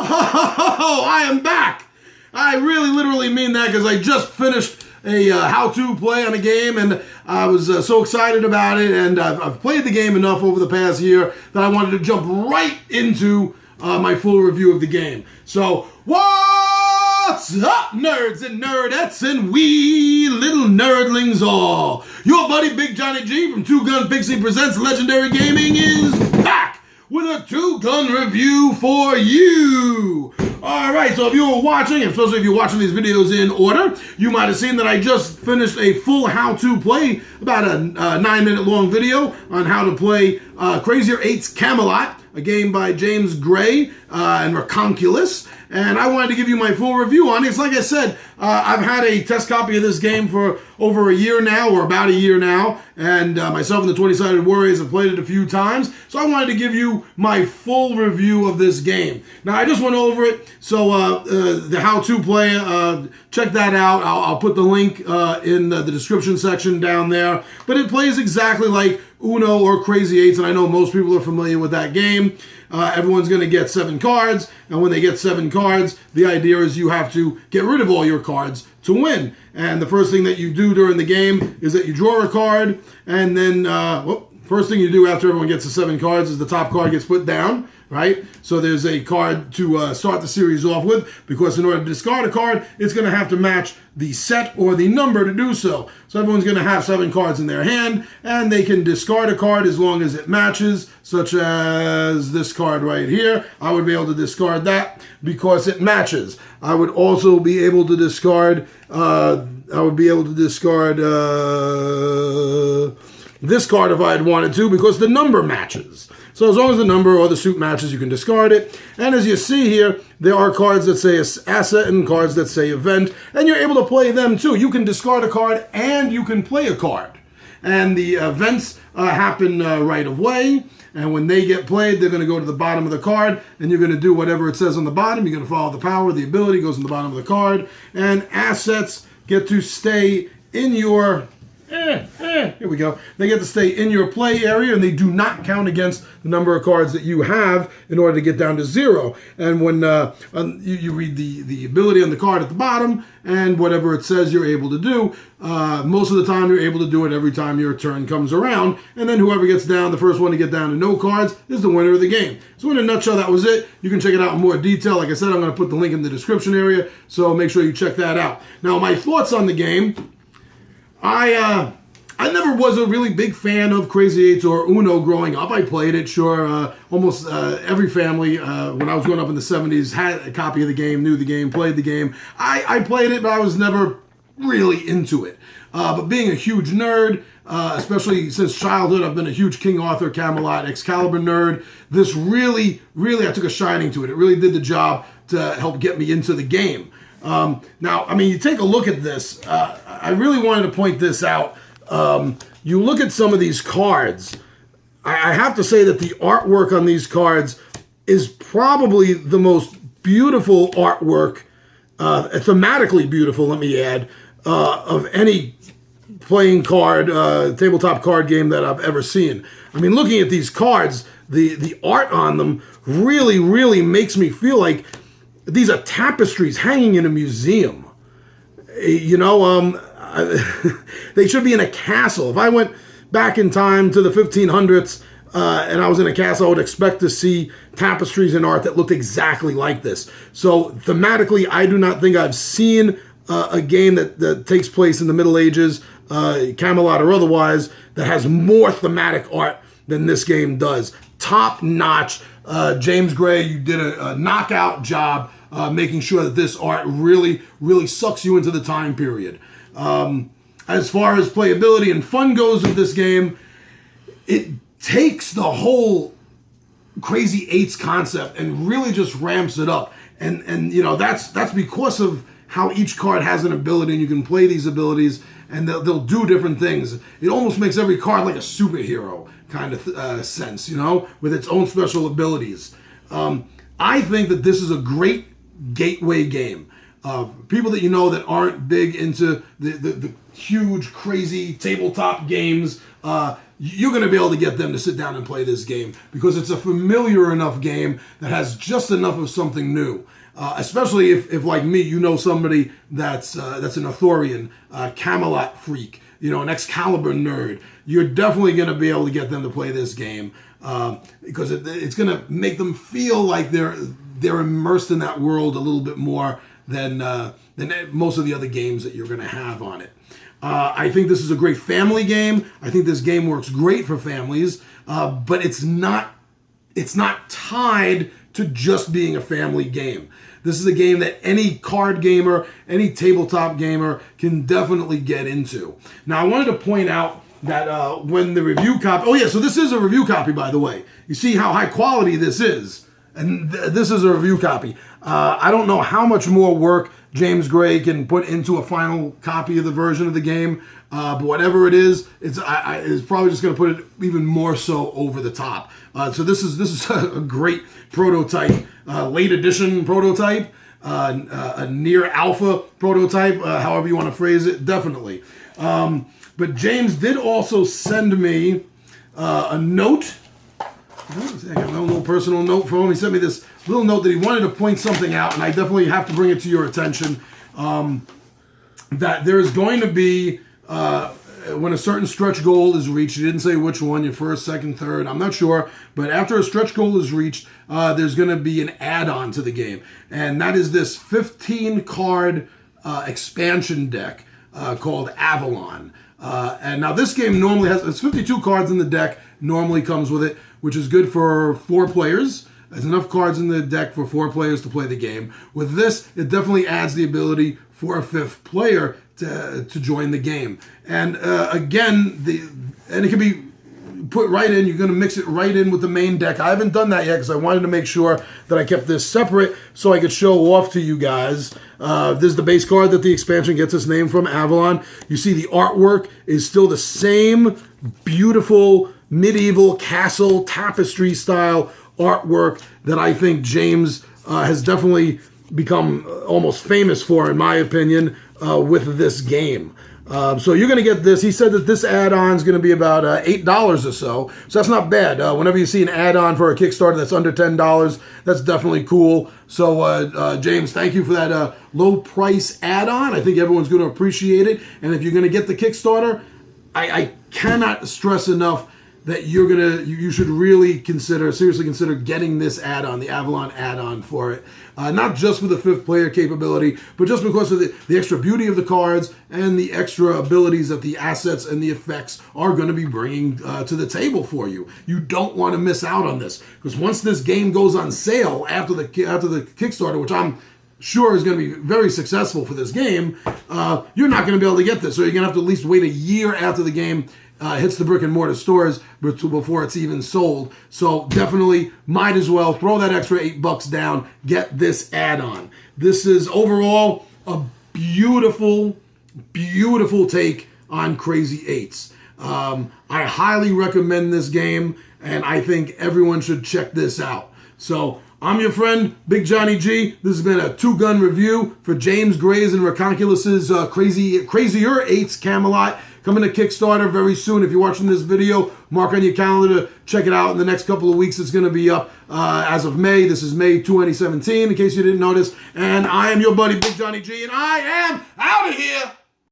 Oh, I am back. I really literally mean that because I just finished a how-to play on a game, and I was so excited about it, and I've played the game enough over the past year that I wanted to jump right into my full review of the game. So, what's up, nerds and nerdettes and wee little nerdlings all? Your buddy Big Johnny G from Two Gun Pixie Presents Legendary Gaming is back with a two-gun review for you. All right, so if you were watching, especially if you're watching these videos in order, you might have seen that I just finished a full how-to play, about a 9-minute long video on how to play Crazier Eights Camelot, a game by James Gray and Reconculus. And I wanted to give you my full review on it. It's like I said, I've had a test copy of this game for over a year now, or about a year now, and myself and the 20-Sided Warriors have played it a few times. So I wanted to give you my full review of this game. Now, I just went over it, so the how-to play, check that out. I'll put the link in the description section down there. But it plays exactly like Uno or Crazy Eights, and I know most people are familiar with that game. Everyone's going to get 7 cards, and when they get 7 cards, the idea is you have to get rid of all your cards to win. And the first thing that you do during the game is that you draw a card, and then, first thing you do after everyone gets the 7 cards is the top card gets put down, right? So there's a card to start the series off with, because in order to discard a card, it's going to have to match the set or the number to do so. So everyone's going to have 7 cards in their hand, and they can discard a card as long as it matches, such as this card right here. I would be able to discard that because it matches. I would also be able to discard, this card if I had wanted to, because the number matches. So as long as the number or the suit matches, you can discard it. And as you see here, there are cards that say asset and cards that say event, and you're able to play them too. You can discard a card and you can play a card. And the events happen right away. And when they get played, they're going to go to the bottom of the card, and you're going to do whatever it says on the bottom. You're going to follow the power, the ability goes on the bottom of the card. And assets get to stay in your... here we go. They get to stay in your play area, and they do not count against the number of cards that you have in order to get down to 0. And when you read the ability on the card at the bottom, and whatever it says you're able to do, most of the time you're able to do it every time your turn comes around. And then whoever gets down, the first one to get down to no cards, is the winner of the game. So in a nutshell, that was it. You can check it out in more detail. Like I said, I'm going to put the link in the description area, so make sure you check that out. Now, my thoughts on the game. I never was a really big fan of Crazy Eights or Uno growing up. I played it, sure. Almost every family, when I was growing up in the 70s, had a copy of the game, knew the game, played the game. I played it, but I was never really into it. But being a huge nerd, especially since childhood, I've been a huge King Arthur, Camelot, Excalibur nerd. This really, I took a shining to it. It really did the job to help get me into the game. Now, I mean, you take a look at this. I really wanted to point this out. You look at some of these cards. I have to say that the artwork on these cards is probably the most beautiful artwork, thematically beautiful, let me add, of any playing card, tabletop card game that I've ever seen. I mean, looking at these cards, the art on them really makes me feel like these are tapestries hanging in a museum. You know, they should be in a castle. If I went back in time to the 1500s and I was in a castle, I would expect to see tapestries and art that looked exactly like this. So thematically, I do not think I've seen a game that takes place in the Middle Ages, Camelot or otherwise, that has more thematic art than this game does. Top notch. James Gray, you did a knockout job making sure that this art really sucks you into the time period. As far as playability and fun goes with this game, it takes the whole Crazy Eights concept and really just ramps it up. And you know, that's because of how each card has an ability, and you can play these abilities, and they'll do different things. It almost makes every card like a superhero kind of sense, you know, with its own special abilities. I think that this is a great gateway game. People that you know that aren't big into the huge, crazy tabletop games, you're going to be able to get them to sit down and play this game because it's a familiar enough game that has just enough of something new. Especially if like me, you know somebody that's an Arthurian Camelot freak, an Excalibur nerd. You're definitely going to be able to get them to play this game because it's going to make them feel like they're immersed in that world a little bit more than most of the other games that you're going to have on it. I think this is a great family game. I think this game works great for families, but it's not tied to just being a family game. This is a game that any card gamer, any tabletop gamer can definitely get into. Now, I wanted to point out that when the review copy... so this is a review copy, by the way. You see how high quality this is. And this is a review copy. I don't know how much more work James Gray can put into a final copy of the version of the game, but whatever it is, it's probably just going to put it even more so over the top. So this is a great prototype, late edition prototype, a near alpha prototype, however you want to phrase it, definitely. But James did also send me a note. I got a little personal note from him. He sent me this little note that he wanted to point something out, and I definitely have to bring it to your attention. That there is going to be, when a certain stretch goal is reached, he didn't say which one, your first, second, third, I'm not sure, but after a stretch goal is reached, there's going to be an add-on to the game, and that is this 15-card expansion deck called Avalon. And now this game normally it's 52 cards in the deck, normally comes with it, which is good for 4 players. There's enough cards in the deck for 4 players to play the game. With this, it definitely adds the ability for a 5th player to join the game. And again, it can be put right in. You're going to mix it right in with the main deck. I haven't done that yet because I wanted to make sure that I kept this separate so I could show off to you guys. This is the base card that the expansion gets its name from, Avalon. You see the artwork is still the same beautiful medieval castle tapestry style artwork that I think James has definitely become almost famous for, in my opinion, with this game. So you're going to get this. He said that this add-on is going to be about $8 or so. So that's not bad. Whenever you see an add-on for a Kickstarter that's under $10, that's definitely cool. So James, thank you for that low price add-on. I think everyone's going to appreciate it. And if you're going to get the Kickstarter, I cannot stress enough that you should really seriously consider getting this add-on, the Avalon add-on for it. Not just for the 5th player capability, but just because of the extra beauty of the cards and the extra abilities that the assets and the effects are going to be bringing to the table for you. You don't want to miss out on this, because once this game goes on sale after the Kickstarter, which I'm sure is going to be very successful for this game, you're not going to be able to get this. So you're going to have to at least wait a year after the game hits the brick and mortar stores before it's even sold. So definitely might as well throw that extra $8 down, get this add-on. This is overall a beautiful, beautiful take on Crazy Eights. I highly recommend this game, and I think everyone should check this out. So I'm your friend, Big Johnny G. This has been a 2-gun review for James Gray's and Reconculus's Crazier Eights Camelot. Coming to Kickstarter very soon. If you're watching this video, mark on your calendar to check it out in the next couple of weeks. It's going to be up as of May. This is May 2017, in case you didn't notice. And I am your buddy, Big Johnny G, and I am out of here.